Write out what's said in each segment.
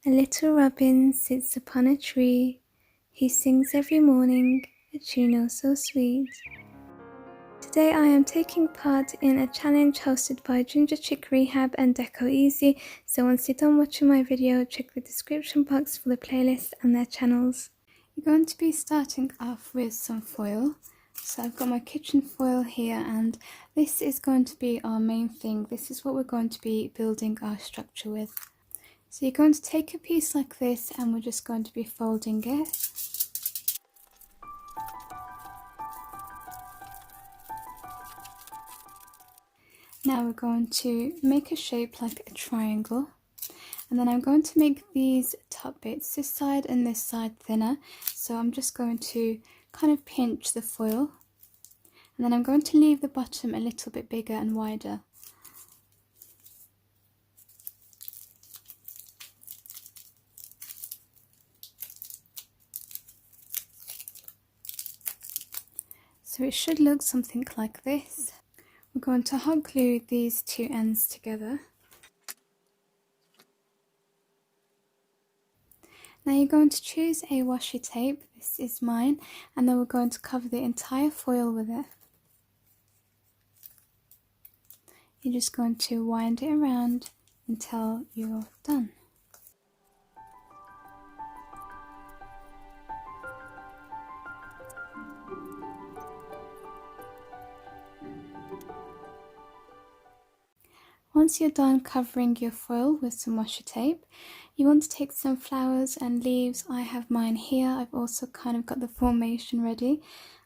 A little robin sits upon a tree. He sings every morning a tune oh so sweet. Today I am taking part in a challenge hosted by Ginger Chick Rehab and Deco Easy, so once you're done watching my video, check the description box for the playlist and their channels. You're going to be starting off with some foil. So I've got my kitchen foil here, and this is going to be our main thing. This is what we're going to be building our structure with. So you're going to take a piece like this and we're just going to be folding it. Now we're going to make a shape like a triangle, and then I'm going to make these top bits, this side and this side, thinner. So I'm just going to kind of pinch the foil, and then I'm going to leave the bottom a little bit bigger and wider. So it should look something like this. We're going to hot glue these two ends together. Now you're going to choose a washi tape, this is mine, and then we're going to cover the entire foil with it. You're just going to wind it around until you're done. Once you're done covering your foil with some washi tape, you want to take some flowers and leaves. I have mine here. I've also kind of got the formation ready.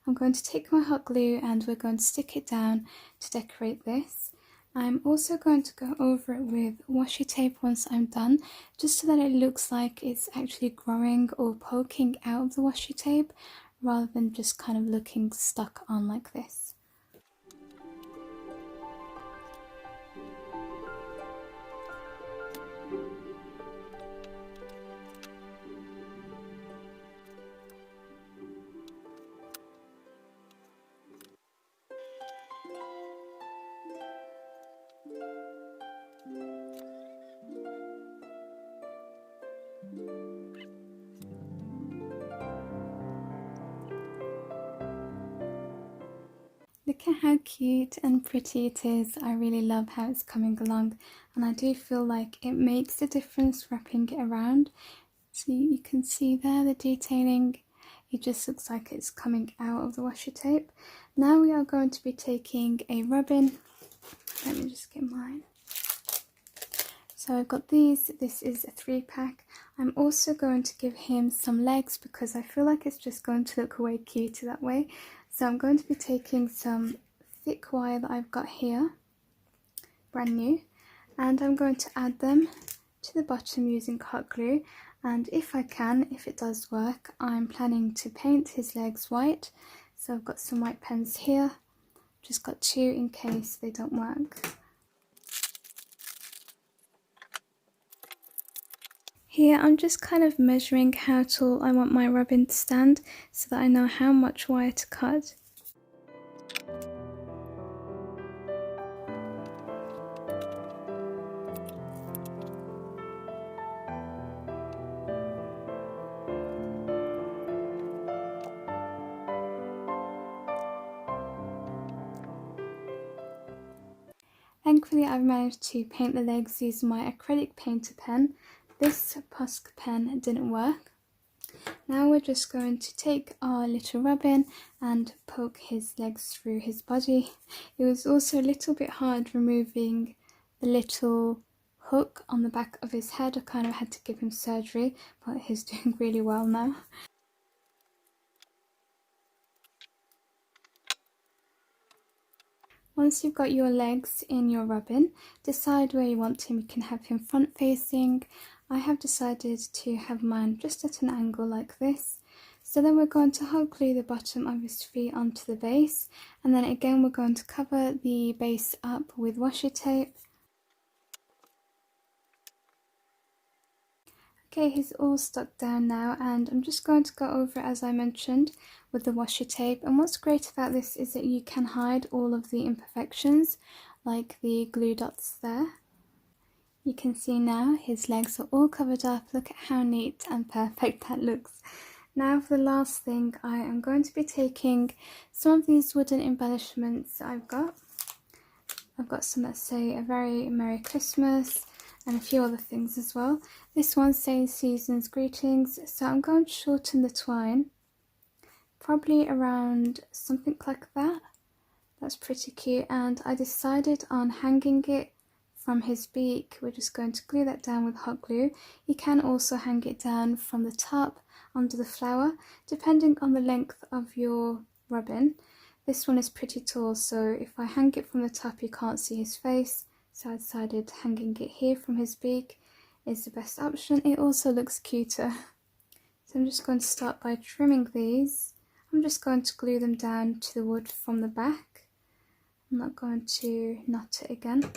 I'm going to take my hot glue and we're going to stick it down to decorate this. I'm also going to go over it with washi tape once I'm done, just so that it looks like it's actually growing or poking out of the washi tape, rather than just kind of looking stuck on like this. Look at how cute and pretty it is. I really love how it's coming along, and I do feel like it makes a difference wrapping it around. So you can see there the detailing. It just looks like it's coming out of the washi tape. Now we are going to be taking a robin. Let me just get mine. So I've got these. This is a 3-pack. I'm also going to give him some legs because I feel like it's just going to look way cuter that way. So I'm going to be taking some thick wire that I've got here, brand new, and I'm going to add them to the bottom using hot glue. And if I can, if it does work, I'm planning to paint his legs white. So I've got some white pens here, just got 2 in case they don't work. Here I'm just kind of measuring how tall I want my robin to stand so that I know how much wire to cut. Thankfully I've managed to paint the legs using my acrylic painter pen. This Posca pen didn't work. Now we're just going to take our little robin and poke his legs through his body. It was also a little bit hard removing the little hook on the back of his head. I kind of had to give him surgery, but he's doing really well now. Once you've got your legs in your robin, decide where you want him. You can have him front facing. I have decided to have mine just at an angle like this. So then we're going to hot glue the bottom of his feet onto the base, and then again we're going to cover the base up with washi tape. Okay, he's all stuck down now, and I'm just going to go over it as I mentioned with the washi tape. And what's great about this is that you can hide all of the imperfections, like the glue dots there. You can see now his legs are all covered up. Look at how neat and perfect that looks. Now for the last thing, I am going to be taking some of these wooden embellishments I've got. I've got some that say a very Merry Christmas and a few other things as well. This one says Season's Greetings, so I'm going to shorten the twine, probably around something like that. That's pretty cute, and I decided on hanging it from his beak. We're just going to glue that down with hot glue. You can also hang it down from the top under the flower, depending on the length of your robin. This one is pretty tall, so if I hang it from the top you can't see his face, so I decided hanging it here from his beak is the best option. It also looks cuter. So I'm just going to start by trimming these. I'm just going to glue them down to the wood from the back. I'm not going to knot it again.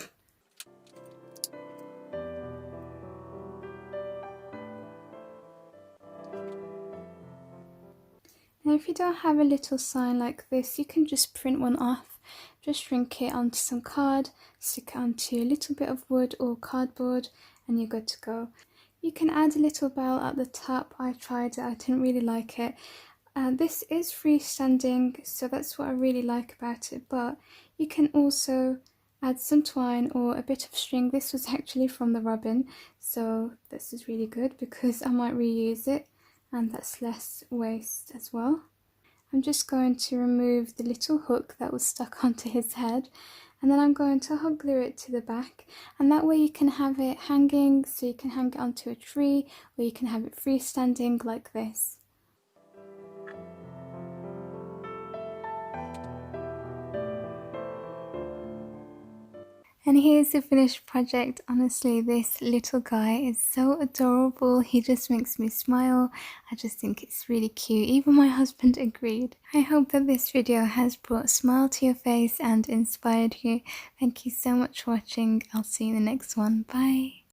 Now if you don't have a little sign like this, you can just print one off. Just shrink it onto some card, stick it onto a little bit of wood or cardboard, and you're good to go. You can add a little bell at the top. I tried it, I didn't really like it. This is freestanding, so that's what I really like about it, but you can also add some twine or a bit of string. This was actually from the robin, so this is really good because I might reuse it, and that's less waste as well. I'm just going to remove the little hook that was stuck onto his head, and then I'm going to hot glue it to the back, and that way you can have it hanging, so you can hang it onto a tree, or you can have it freestanding like this. And here's the finished project. Honestly, this little guy is so adorable. He just makes me smile. I just think it's really cute. Even my husband agreed. I hope that this video has brought a smile to your face and inspired you. Thank you so much for watching. I'll see you in the next one. Bye.